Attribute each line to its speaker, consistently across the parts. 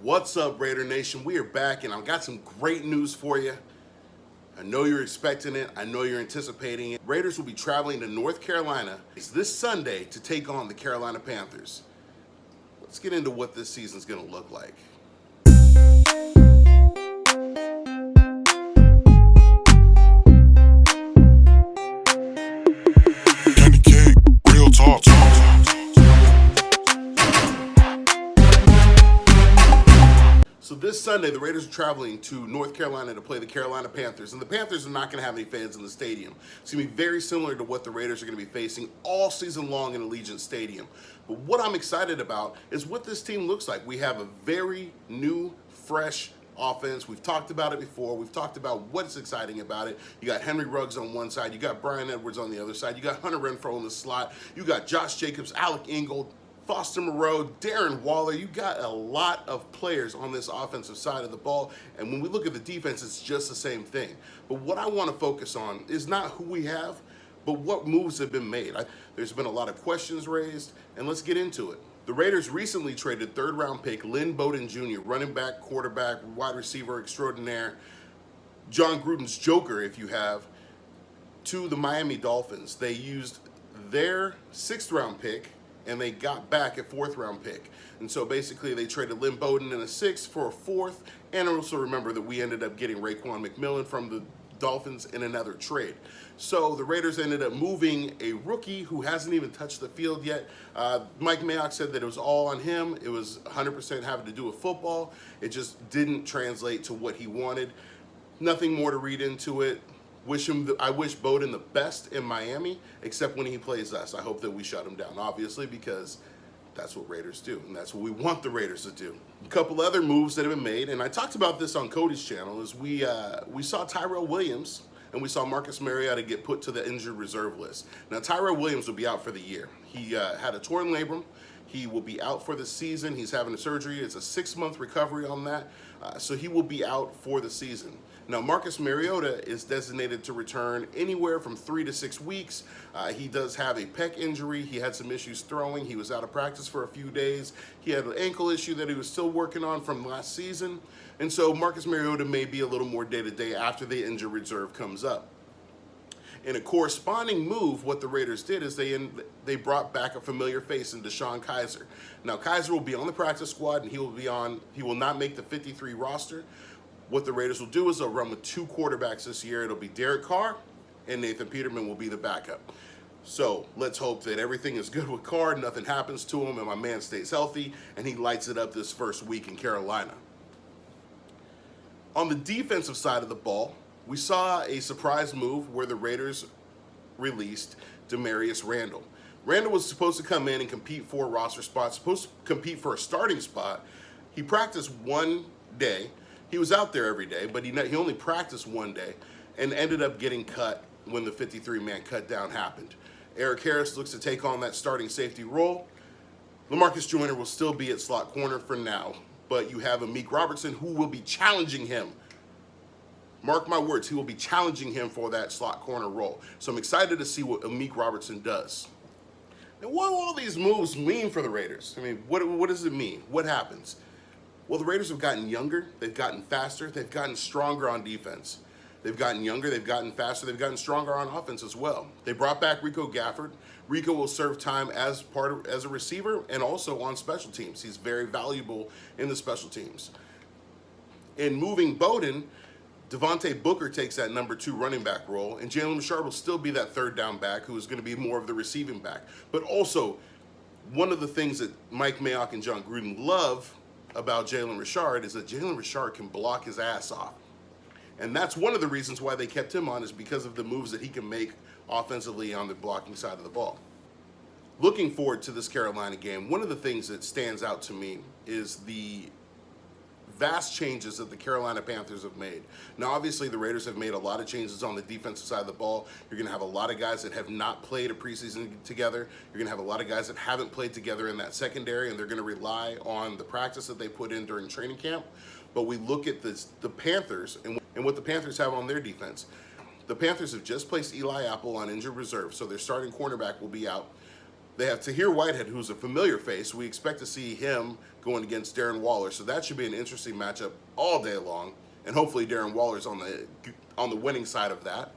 Speaker 1: What's up, Raider Nation? We are back, and I've got some great news for you. I know you're expecting it. I know you're anticipating it. Raiders will be traveling to North Carolina this Sunday to take on the Carolina Panthers. Let's get into what this season's going to look like. So this Sunday, the Raiders are traveling to North Carolina to play the Carolina Panthers, and the Panthers are not going to have any fans in the stadium. It's going to be very similar to what the Raiders are going to be facing all season long in Allegiant Stadium. But what I'm excited about is what this team looks like. We have a very new, fresh offense. We've talked about it before. We've talked about what's exciting about it. You got Henry Ruggs on one side. You got Bryan Edwards on the other side. You got Hunter Renfrow in the slot. You got Josh Jacobs, Alec Ingold, Foster Moreau, Darren Waller. You got a lot of players on this offensive side of the ball, and when we look at the defense, it's just the same thing. But what I want to focus on is not who we have, but what moves have been made. There's been a lot of questions raised, and let's get into it. The Raiders recently traded third-round pick Lynn Bowden Jr., running back, quarterback, wide receiver extraordinaire, John Gruden's Joker, if you have, to the Miami Dolphins. They used their sixth-round pick, and they got back a fourth-round pick. And so basically they traded Lynn Bowden in a sixth for a fourth, and also remember that we ended up getting Raekwon McMillan from the Dolphins in another trade. So the Raiders ended up moving a rookie who hasn't even touched the field yet. Mike Mayock said that it was all on him. It was 100% having to do with football. It just didn't translate to what he wanted. Nothing more to read into it. I wish Bowden the best in Miami, except when he plays us. I hope that we shut him down, obviously, because that's what Raiders do, and that's what we want the Raiders to do. A couple other moves that have been made, and I talked about this on Cody's channel, is we saw Tyrell Williams and we saw Marcus Mariota get put to the injured reserve list. Now, Tyrell Williams will be out for the year. He had a torn labrum. He will be out for the season. He's having a surgery. It's a 6-month recovery on that, so he will be out for the season. Now, Marcus Mariota is designated to return anywhere from 3 to 6 weeks. He does have a pec injury. He had some issues throwing. He was out of practice for a few days. He had an ankle issue that he was still working on from last season. And so Marcus Mariota may be a little more day-to-day after the injured reserve comes up. In a corresponding move, what the Raiders did is they brought back a familiar face in DeShone Kizer. Now, Kizer will be on the practice squad, and he will not make the 53 roster. What the Raiders will do is they'll run with 2 quarterbacks this year. It'll be Derek Carr, and Nathan Peterman will be the backup. So let's hope that everything is good with Carr, nothing happens to him, and my man stays healthy, and he lights it up this first week in Carolina. On the defensive side of the ball, we saw a surprise move where the Raiders released Demarius Randall. Randall was supposed to come in and compete for a roster spot, supposed to compete for a starting spot. He practiced one day. He was out there every day, but he only practiced one day and ended up getting cut when the 53-man cut down happened. Eric Harris looks to take on that starting safety role. LaMarcus Joyner will still be at slot corner for now, but you have Amik Robertson who will be challenging him. Mark my words, he will be challenging him for that slot corner role. So I'm excited to see what Amik Robertson does. Now, what do all these moves mean for the Raiders? I mean, what does it mean? What happens? Well, the Raiders have gotten younger, they've gotten faster, they've gotten stronger on defense. They've gotten younger, they've gotten faster, they've gotten stronger on offense as well. They brought back Rico Gafford. Rico will serve time as a receiver and also on special teams. He's very valuable in the special teams. In moving Bowden, Devontae Booker takes that number 2 running back role, and Jalen Richard will still be that third down back who is going to be more of the receiving back. But also, one of the things that Mike Mayock and John Gruden love about Jalen Richard is that Jalen Richard can block his ass off. And that's one of the reasons why they kept him on, is because of the moves that he can make offensively on the blocking side of the ball. Looking forward to this Carolina game, one of the things that stands out to me is the vast changes that the Carolina Panthers have made. Now, obviously, the Raiders have made a lot of changes on the defensive side of the ball. You're going to have a lot of guys that have not played a preseason together. You're going to have a lot of guys that haven't played together in that secondary, and they're going to rely on the practice that they put in during training camp. But we look at the Panthers and what the Panthers have on their defense. The Panthers have just placed Eli Apple on injured reserve, so their starting cornerback will be out. They have Tahir Whitehead, who's a familiar face. We expect to see him going against Darren Waller. So that should be an interesting matchup all day long. And hopefully Darren Waller's on the winning side of that.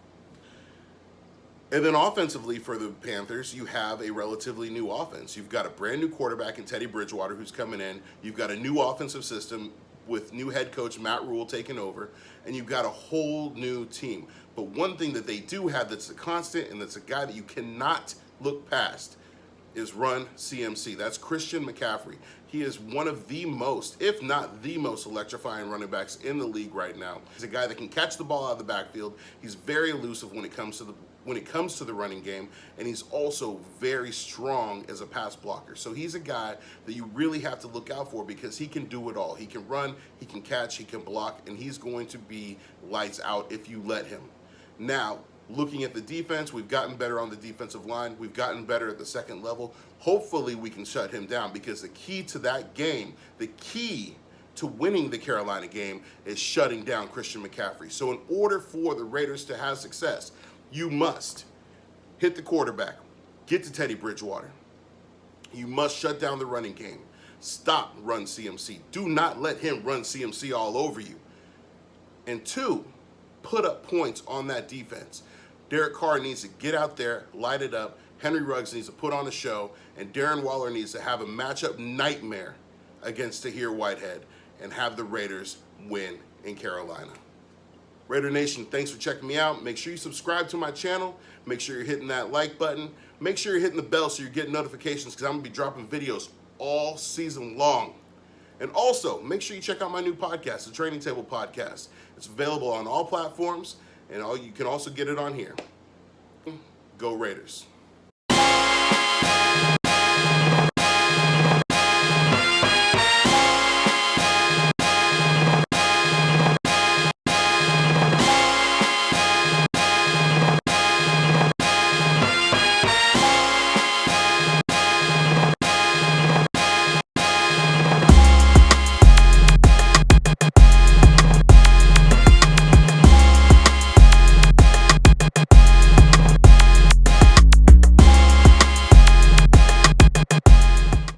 Speaker 1: And then offensively for the Panthers, you have a relatively new offense. You've got a brand new quarterback in Teddy Bridgewater who's coming in. You've got a new offensive system with new head coach Matt Rule taking over, and you've got a whole new team. But one thing that they do have that's a constant and that's a guy that you cannot look past is run CMC. That's Christian McCaffrey. He is one of the most, if not the most electrifying running backs in the league right now. He's a guy that can catch the ball out of the backfield. He's very elusive when it comes to the running game, and he's also very strong as a pass blocker. So he's a guy that you really have to look out for because he can do it all. He can run, he can catch, he can block, and he's going to be lights out if you let him. Now, looking at the defense, we've gotten better on the defensive line. We've gotten better at the second level. Hopefully we can shut him down because the key to that game, the key to winning the Carolina game is shutting down Christian McCaffrey. So in order for the Raiders to have success, you must hit the quarterback, get to Teddy Bridgewater. You must shut down the running game. Stop run CMC. Do not let him run CMC all over you. And two, put up points on that defense. Derek Carr needs to get out there, light it up. Henry Ruggs needs to put on a show, and Darren Waller needs to have a matchup nightmare against Tahir Whitehead and have the Raiders win in Carolina. Raider Nation, thanks for checking me out. Make sure you subscribe to my channel. Make sure you're hitting that like button. Make sure you're hitting the bell so you're getting notifications because I'm going to be dropping videos all season long. And also, make sure you check out my new podcast, the Training Table Podcast. It's available on all platforms, and you can also get it on here. Go Raiders.